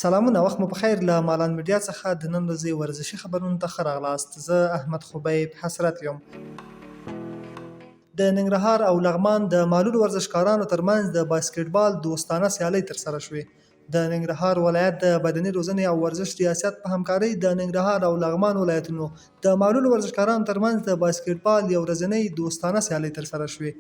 سلامونه، وخت مو پخیر. له مالان میډیا څخه د نن ورځې ورزشي خبرونو ته ښه راغلاست. زه احمد خبیب حسرت یم. د ننګرهار او لغمان د معلولو ورزشکارانو ترمنځ د باسکټبال دوستانه سیالۍ ترسره شوې. د ننګرهار ولایت د بدني روزنې او ورزش ریاست په همکارۍ د ننګرهار او لغمان ولایتونو د معلولو ورزشکارانو ترمنځ د باسکټبال یو ورځنۍ دوستانه سیالۍ ترسره شوې.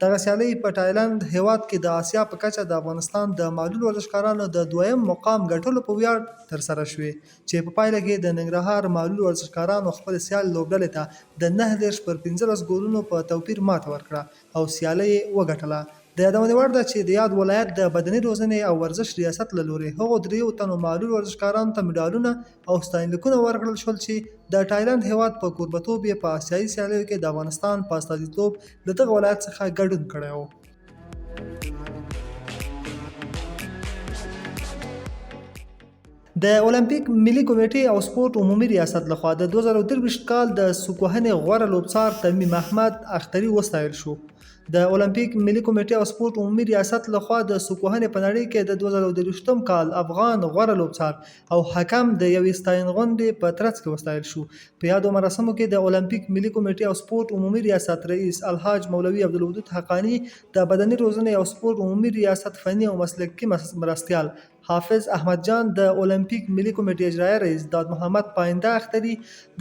دغه سیالۍ په تایلند هیواد کې د آسیا په کچه د افغانستان د معلولو ورزشکارانو د دویم مقام ګټلو په ویاړ ترسره شوې، چې په پایله کې د ننګرهار معلولو ورزشکارانو خپل سیال لوبډلې ته د 9-15 ګولونو په توپیر ماته ورکړه او سیالۍ وګټله. د یادونې وړ ده چې د یاد ولایت د بدني روزنې او ورزش ریاست له لوري هغو 3 تنو معلول ورزشکارانو ته مډالونه او ستاینلیکونه ورکړل شول چې د تایلند هیواد په کوربتوب یې په آسیایي سیالیو کې د افغانستان په استازیتوب له دغه ولایت څخه ګډون کړی و. د اولمپیک ملي کمیټې او سپورت عمومي ریاست لخوا د 2023 کال د سوکوهنې غوره لوبڅار تمیم احمد اختري وستایل شو. د اولمپیک ملي کمیټې او سپورت عمومي ریاست لخوا د سوکوهنې په نړۍ کې د 2023 کال افغان غوره لوبڅار او حکم د یوې ستاینغونډې په ترڅ کې وستایل شو. په یادو مراسمو کې د اولمپیک ملي کمیټې او سپورت عمومي ریاست رئیس الحاج مولوي عبدالودود حقانی، د بدني روزنې او سپورت عمومي ریاست فني او مسلکي مرستیال حافظ احمد جان، د اولمپیک ملي کمیټې اجرایه رئیس داد محمد پاینده اختري،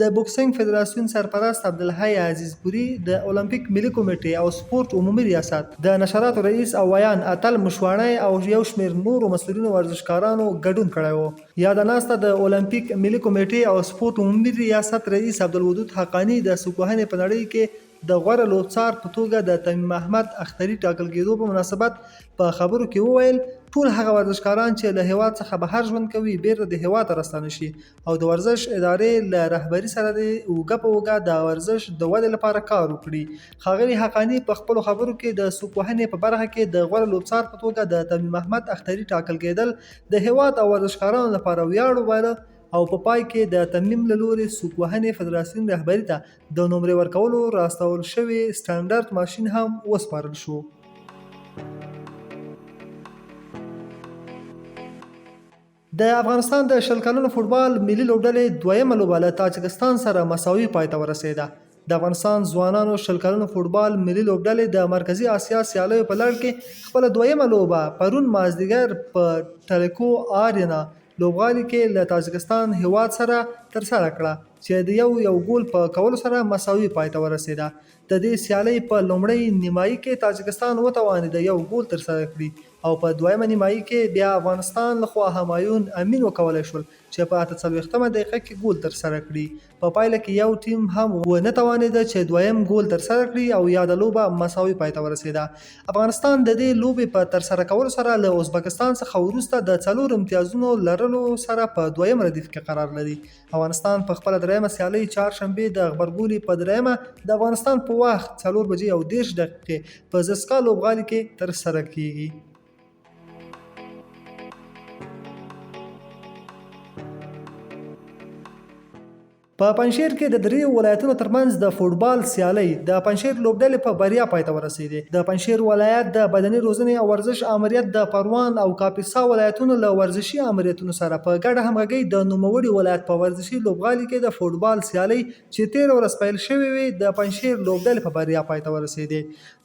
د بوکسینګ فدراسیون سرپرست عبدالحی عزیزپوري، د اولمپیک ملي کمیټې او سپورت عمومي ریاست د نشراتو رئیس او ویان اتل مشواڼی او یو شمېر نورو مسؤلینو ورزشکارانو ګډون کړی و. یاده ناسته د اولمپیک ملي کمیټې او سپورت عمومي ریاست رئیس عبدالودود حقانی د سوکوهنې په نړۍ کې د غوره لوبڅار په توګه د تمیم احمد اختري ټاکل کېدو په مناسبت په خبرو کې وویل ټول هغه ورزشکاران چې له هیواد څخه بهر ژوند کوي بیرته د هیواد راستانه شي او د ورزش ادارې له رهبري سره د اوږه په اوږه د ورزش د ودې لپاره کار وکړي. ښاغلي حقانی په خپلو خبرو کې د سوکوهنې په برخه کې د غوره لوبڅار په توګه د تمیم احمد اختري ټاکل کېدل د هیواد او ورزشکارانو لپاره ویاړ وباله او په پای کې د تمیم له لوري سوکوهنې فدراسیون رهبري ته د نمرې ورکولو راستول شوی سټانډرډ ماشین هم وسپارل شو. د افغانستان د 20 کلنو فوټبال ملي لوبډلې دویمه لوبه له تاجکستان سره مساوي پای ته ورسېده. د افغانستان ځوانانو 20 کلنو فوټبال ملي لوبډلې د مرکزي اسیا سیالیو په لړ کې خپل دویمه لوبه پرون مازدیګر په ټلیکو آرینا لوبغالي کې له تاجکستان هیواد سره ترسره کړه چې د یو ګول په کولو سره مساوي پای ته ورسېده. د دې سیالۍ په لومړۍ نیمایي کې تاجکستان وتوانېد یو ګول ترسره کړي او په دویمه نیمایي کې بیا افغانستان لخوا همایون امین وکولی شول چې په 48مه دقیقه کې ګول ترسره کړي. په پایله کې یو ټیم هم ونه توانېده چې دویم ګول ترسره کړي او یاده لوبه مساوي پای ته ورسېده. افغانستان د دې لوبې په ترسره کولو سره له ازبکستان څخه وروسته د 4 امتیازونو لرلو سره په دویم ردیف کې قرار لري. افغانستان په خپله دریمه سیالۍ چهارشنبې د غبرګولي په دریمه د افغانستان په وخت 4:30 په زسکا لوبغالي کې ترسره کیږي. په پنجشیر کې د 3 ولایتونو ترمنځ د فوټبال سیالۍ د پنجشیر لوبډلې په بریا پای ته ورسېدې. د پنجشیر ولایت د بدني روزنې او ورزش امریت د پروان او کاپیسا ولایتونو له ورزشي امریتونو سره په ګډه همغږۍ د نوموړي ولایت په ورزشي لوبغالي کې د فوټبال سیالۍ چې 13 ورځ پیل شوې وې د پنجشیر لوبډلې په بریا پای ته ورسېدې.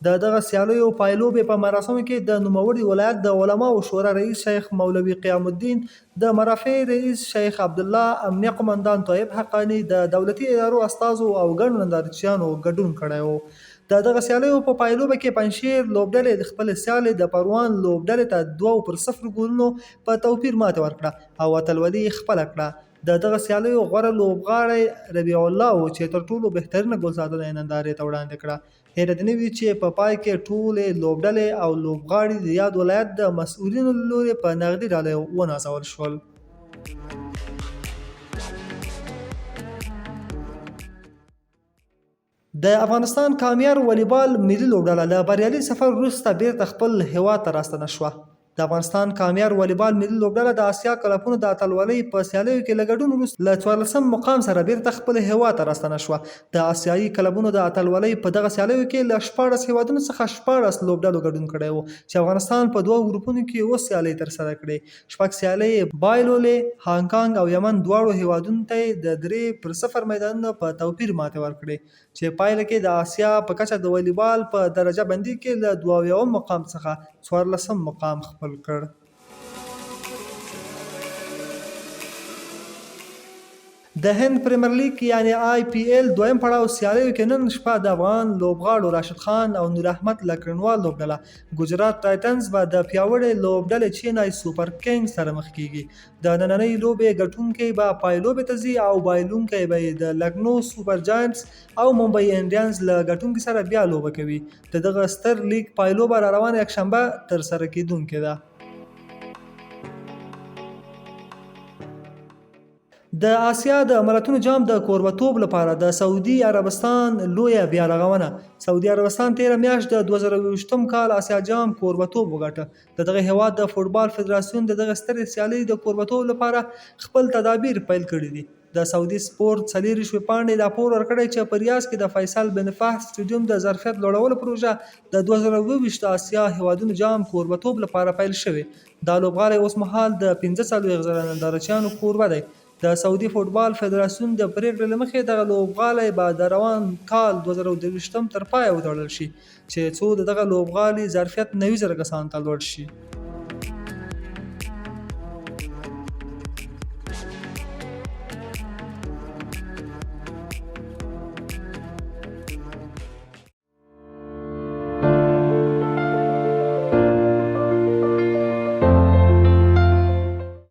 د دغه سیالیو پایلوبې په مراسمو کې د نوموړي ولایت د علماو شورا رئیس شیخ مولوي قیام الدین، د مرافع رئیس شیخ عبدالله، امنیه قمندان طیب حقانی، د دولتي ادارو استازو او ګڼو نندارچیانو ګډون کړی و. د دغه سیالیو په پایلوبه کې پنجشیر لوبډلې د خپل سیالۍ د پروان لوبډلې ته 2-0 ګولونو په توپیر ماته ورکړه او اتلولي خپله کړه. د دغه سیالیو غوره لوبغاړی ربیع الله و چې تر ټولو بهترینه ګول ساتنه یې نندارې ته وړاندې کړه. حیرت نه وي چې په پای کې ټولې لوبډلې او لوبغاړي د یاد ولایت د مسؤلینو له لوري په نغدي ډالۍ ونازول شول. د افغانستان کامیار والیبال ملي لوبډله له بریالي سفر وروسته بیرته خپل هیواد ته راستنه شوه. د د افغانستان کامیار والیبال ملي لوبډله د آسیا کلپونو د اتلولۍ په سیالیو کې له ګډون وروسته له 14 مقام سره بیرته خپل هیواد ته راستنه شوه. د آسیایي کلبونو د اتلولۍ په دغه سیالیو کې له 14 هیوادونو څخه 14 لوبډلو ګډون کړی و چې افغانستان په 2 ګروپونو کې اوس سیالۍ ترسره کړې. 6 سیالۍ بایلولې، هانګ کانګ او یمن دواړو هیوادونو ته د 3-0 میدانونه په توپیر ماتې ورکړې چې پایله کې د آسیا په کچه د والیبال په درجه بندي کې له 22 مقام څخه 14 مقام خپل کړ. د هند پریمیر لیګ یعنی آی پی ایل دویم پړاو سیالیو کې نن شپه د افغان لوبغاړو راشد خان او نور احمد له کړنوال لوبډله ګجرات ټایټنز به د پیاوړې لوبډلې چینای سوپر کینګز سره مخ کیږي. د نننۍ لوبې ګټونکی به پایلوبې ته ځي او بایلونکی به د لکنو سوپر جاینټس او ممبئی انډیانز له ګټونکي سره بیا لوبه کوي. د دغه ستر لیګ پایلوبه را روانه یکشنبه ترسره کیدونکې ده. د آسیا د ملتونو جام د کوربتوب لپاره د سعودي عربستان لویه بیارغونه. سعودي عربستان تیره میاشت د 2020 کال آسیا جام کوربتوب وګاټه. د دغه هیواد د فوټبال فدراسیون د دغه سترې سیالۍ د کوربتوب لپاره خپل تدابیر پیل کړي دي. د سعودي سپورت 24 پاڼې راپور ورکړی چې په ریاض کې د فیصل بن فهد سټیډیوم د ظرفیت لوړولو پروژه د 2022 آسیا هیوادونو جام کوربتوب لپاره پیل شوې. دا لوبغالی اوس مهال د 45,000 نندارچیانو کوربه دی. د سعودي فوټبال فدراسیون د پریکړې له مخې دغه لوبغالی به د روان کال 2023 تر پایه وتړل شي چې څو د دغه لوبغالي ظرفیت 90,000 کسانو ته لوړ شي.